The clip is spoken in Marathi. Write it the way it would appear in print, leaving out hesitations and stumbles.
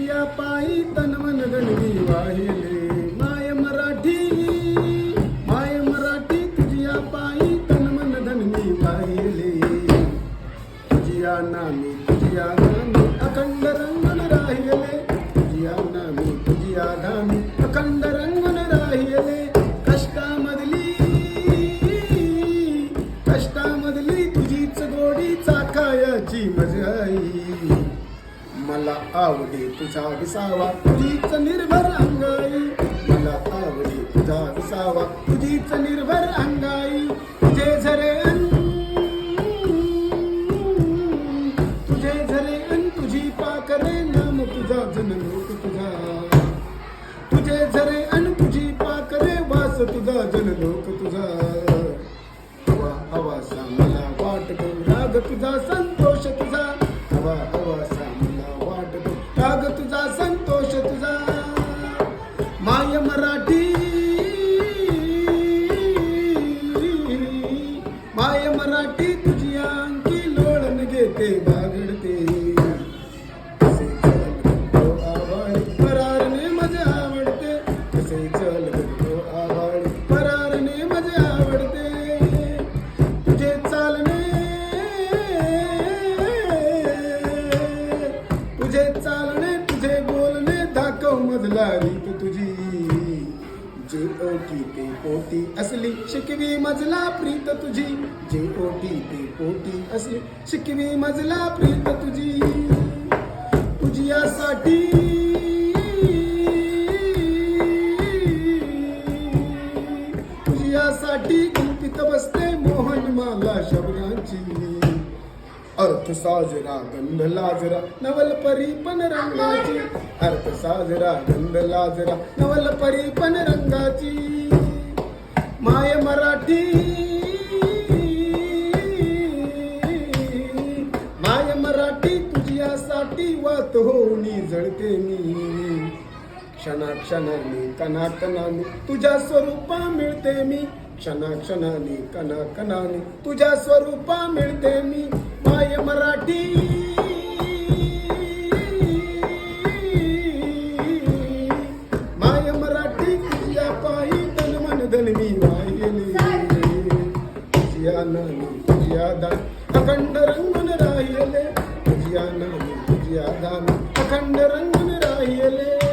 तुझिया पायी तनमन गणवी वाहिले माय मराठी तुझिया पायी तनमन धनवी वाहिले तुझिया नामी अखंड रंगन राहिले तुझिया नामी तुझिया धामी अखंड रंगन राहिले कष्टामधली तुझीच गोडी चाखायाची मजाई मला आवडे तुझा विसावा तुझीच निर्भर अंगाई मला आवडे तुझा विसावा तुझीच निर्भर अंगाई तुझे झरे अन तुझी पाकरे नाम तुझा जनलोक तुझा तुझे झरे अन तुझी पाकरे वास तुझा जनलोक तुझा हवासा मला वाटतो राग तुझा संतोष तुझा हवासा मला वाटतो राग तुझा संतोष तुझा माय मराठी तुझी अंकी लोळण घेते बागडते कसे चल तो आवाळी परारने मजे आवडते कसे चल तो आवाळी परारने मजे आवडते तुझे चालणे तुझे बोलणे दाखव मजला रीत तुझी जे ओटी ते पोटी असली शिकवी मजला प्रीत तुझी जे ओटी ते पोटी असली शिकवी मजला प्रीत तुझी तुझ्यासाठी गुंफित बसते मोहन माला शब्दांची अर्थ साजरा गंध लाजरा नवल परी पण रंगाची अर्थ साजरा गंध लाजरा नवल परी पण रंगाची माय मराठी तुझ्यासाठी वात होऊनी जळते मी क्षणाक्षणाने कणाकणाने तुझ्या स्वरूपा मिळते मी क्षणाक्षणाने कणाकणाने तुझ्या स्वरूपा मिळते मी माय मराठी तुझ्या पायी तनमन धनवी वाहिले तुझ्या नामी तुझ्या दान अखंड रंगून राहिले तुझ्या नामी तुझ्या दान अखंड रंगून राहिले